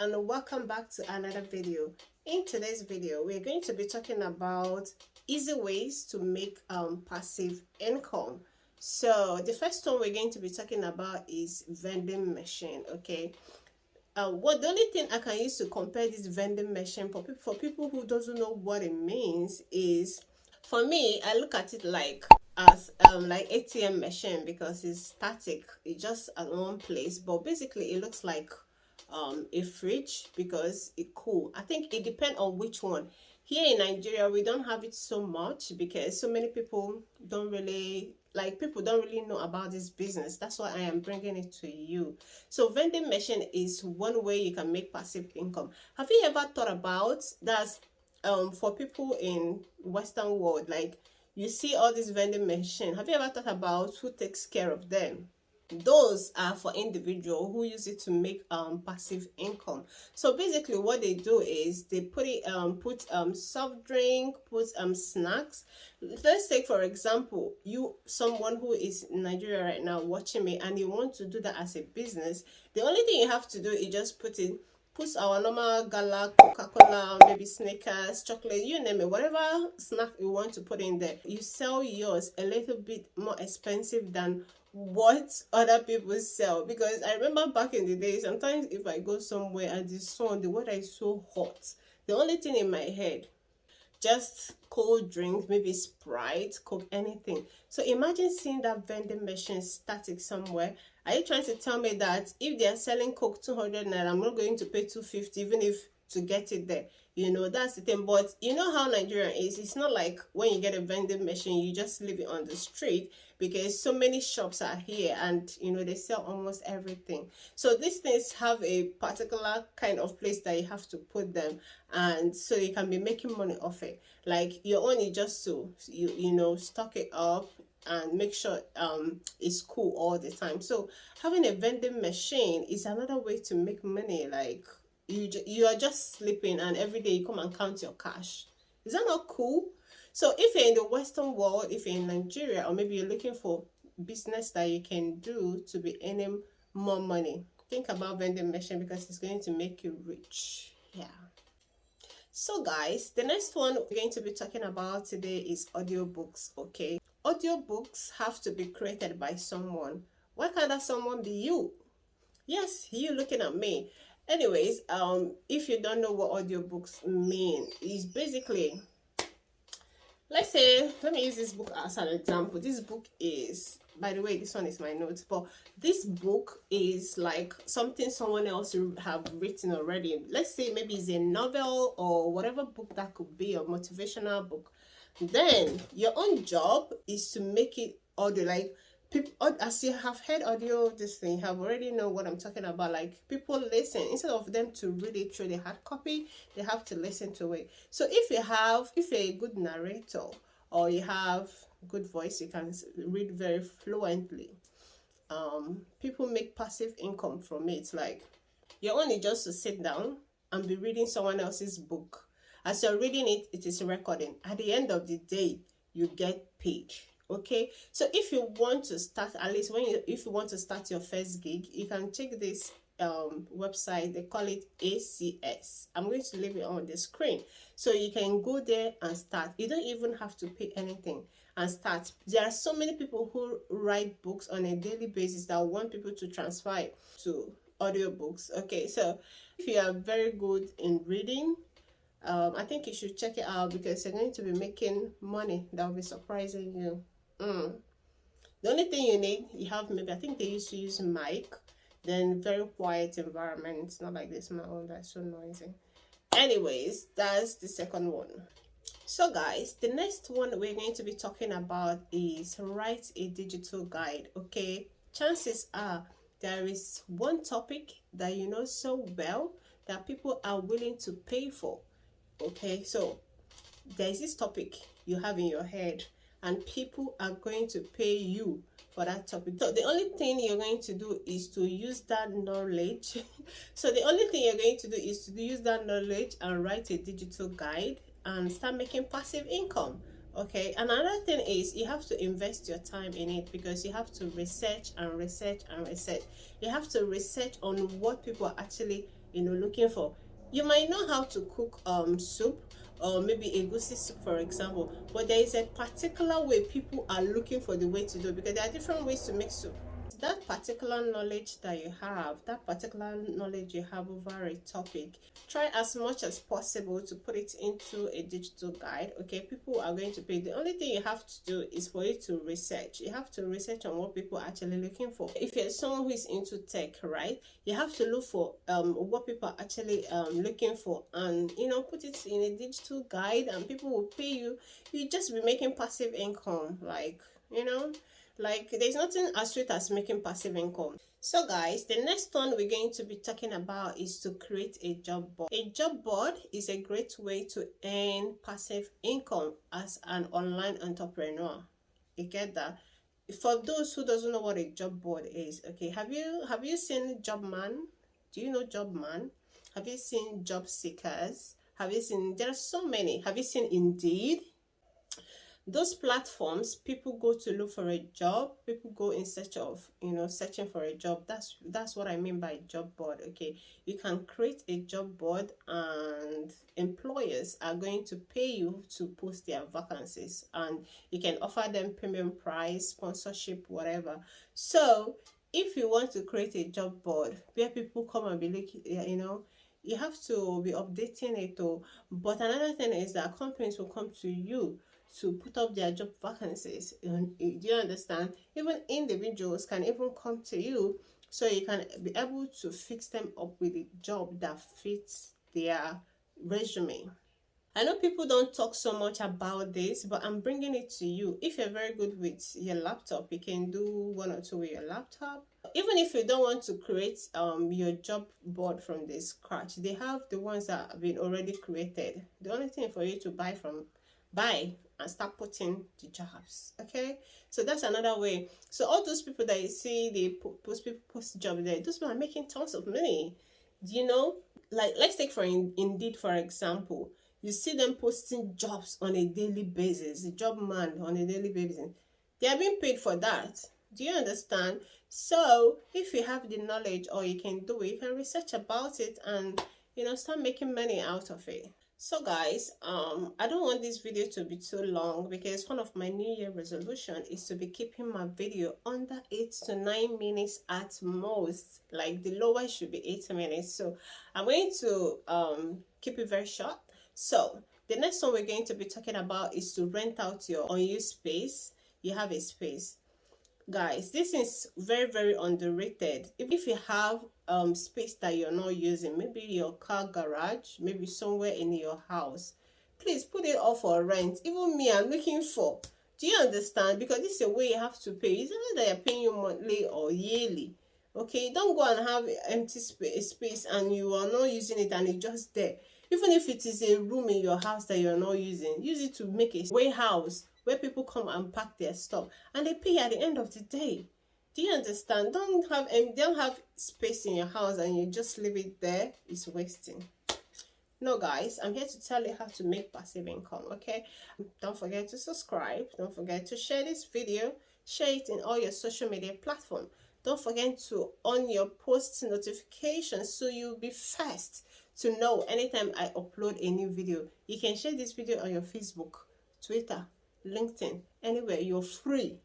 and welcome back to another video. In today's video we're going to be talking about easy ways to make passive income. So the first one we're going to be talking about is vending machine. Okay, the only thing I can use to compare this vending machine for people who doesn't know what it means is, for me, I look at it like as like ATM machine, because it's static, it's just at one place, but basically it looks like a fridge because it cool. I think it depends on which one. Here in Nigeria we don't have it so much because so many people don't really know about this business. That's why I am bringing it to you. So vending machine is one way you can make passive income. Have you ever thought about that? For people in Western world, like, you see all these vending machine, have you ever thought about who takes care of them? Those are for individual who use it to make passive income. So basically what they do is they put soft drink, put snacks. Let's take for example, someone who is in Nigeria right now watching me, and you want to do that as a business. The only thing you have to do is just put our normal gala, Coca-Cola, maybe Snickers, chocolate, you name it, whatever snack you want to put in there. You sell yours a little bit more expensive than what other people sell, because I remember back in the day, sometimes if I go somewhere and the weather is so hot, the only thing in my head, just cold drinks, maybe Sprite, Coke, anything. So imagine seeing that vending machine static somewhere. Are you trying to tell me that if they are selling Coke 200 naira, I'm not going to pay 250 even if to get it there? You know, that's the thing. But you know how Nigeria is. It's not like when you get a vending machine, you just leave it on the street, because so many shops are here and you know they sell almost everything. So these things have a particular kind of place that you have to put them, and so you can be making money off it. Like your own is just to you know, stock it up and make sure it's cool all the time. So having a vending machine is another way to make money. Like you are just sleeping and every day you come and count your cash. Is that not cool? So if you're in the Western world, if you're in Nigeria, or maybe you're looking for business that you can do to be earning more money, think about vending machine, because it's going to make you rich. Yeah. So guys, the next one we're going to be talking about today is audiobooks. Okay, audiobooks have to be created by someone. Why can't that someone be you? Yes, you looking at me. Anyways, if you don't know what audiobooks mean, is basically, let's say, let me use this book as an example. This book is, by the way, this one is my notes, but this book is like something someone else have written already. Let's say maybe it's a novel or whatever book that could be, a motivational book. Then your own job is to make it audio. Like, people, as you have heard audio, this thing, have already know what I'm talking about. Like, people listen, instead of them to read it through the hard copy, they have to listen to it. So if you're a good narrator, or you have good voice, you can read very fluently. People make passive income from it. Like, you're only just to sit down and be reading someone else's book. As you're reading it, it is recording. At the end of the day, you get paid. Okay, so if you want to start, at least if you want to start your first gig, you can check this website. They call it ACS. I'm going to leave it on the screen, so you can go there and start. You don't even have to pay anything and start. There are so many people who write books on a daily basis that want people to transfer it to audiobooks. Okay, so if you are very good in reading, I think you should check it out, because you're going to be making money that will be surprising you. The only thing you need, you have, maybe, I think they used to use mic, then very quiet environment. It's not like this my own that's so noisy. Anyways, that's the second one. So guys, the next one we're going to be talking about is write a digital guide. Okay, chances are there is one topic that you know so well that people are willing to pay for. Okay, so there's this topic you have in your head and people are going to pay you for that topic. So the only thing you're going to do is to use that knowledge. So the only thing you're going to do is to use that knowledge and write a digital guide and start making passive income. Okay, and another thing is you have to invest your time in it, because you have to research and research and research. You have to research on what people are actually looking for. You might know how to cook soup, or maybe a goosey soup, for example, but there is a particular way people are looking for the way to do it, because there are different ways to make soup. That particular knowledge that you have, that particular knowledge you have over a topic, try as much as possible to put it into a digital guide. Okay, people are going to pay. The only thing you have to do is for you to research. You have to research on what people are actually looking for. If you're someone who is into tech, right, you have to look for what people are actually looking for, and put it in a digital guide, and people will pay you. You just be making passive income, like there's nothing as sweet as making passive income. So guys, the next one we're going to be talking about is to create a job board. A job board is a great way to earn passive income as an online entrepreneur. You get that? For those who doesn't know what a job board is, okay, have you seen Jobman? Do you know Jobman? Have you seen Job Seekers? Have you seen, there are so many. Have you seen Indeed? Those platforms, people go to look for a job. People go in search of, searching for a job. That's what I mean by job board. Okay, you can create a job board, and employers are going to pay you to post their vacancies, and you can offer them premium price, sponsorship, whatever. So if you want to create a job board where people come and be looking, you have to be updating it too. But another thing is that companies will come to you to put up their job vacancies. Do you understand? Even individuals can even come to you, so you can be able to fix them up with a job that fits their resume. I know people don't talk so much about this, but I'm bringing it to you. If you're very good with your laptop, you can do one or two with your laptop. Even if you don't want to create your job board from the scratch, they have the ones that have been already created. The only thing for you to buy and start putting the jobs. Okay, so that's another way. So all those people that you see, they post job there, those people are making tons of money. Like, let's take for Indeed, for example. You see them posting jobs on a daily basis, the job man on a daily basis. They are being paid for that. Do you understand? So if you have the knowledge, or you can do it, you can research about it, and start making money out of it. So guys, I don't want this video to be too long, because one of my New Year resolution is to be keeping my video under 8 to 9 minutes at most. Like, the lowest should be 8 minutes. So I'm going to keep it very short. So the next one we're going to be talking about is to rent out your unused space. You have a space. Guys, this is very, very underrated. If you have space that you're not using, maybe your car garage, maybe somewhere in your house, please put it up for rent. Even me, I'm looking for. Do you understand? Because this is a way you have to pay. It's not that you're paying you monthly or yearly. Okay, don't go and have empty space and you are not using it, and it's just there. Even if it is a room in your house that you're not using, use it to make a warehouse where people come and pack their stuff, and they pay at the end of the day. Do you understand? Don't have space in your house and you just leave it there. It's wasting. No guys, I'm here to tell you how to make passive income. Okay, don't forget to subscribe. Don't forget to share this video. Share it in all your social media platforms. Don't forget to on your post notifications, so you'll be first to know anytime I upload a new video. You can share this video on your Facebook, Twitter, LinkedIn, anywhere. You're free.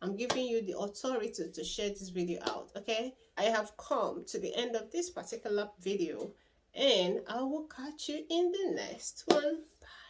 I'm giving you the authority to share this video out. Okay, I have come to the end of this particular video, and I will catch you in the next one. Bye.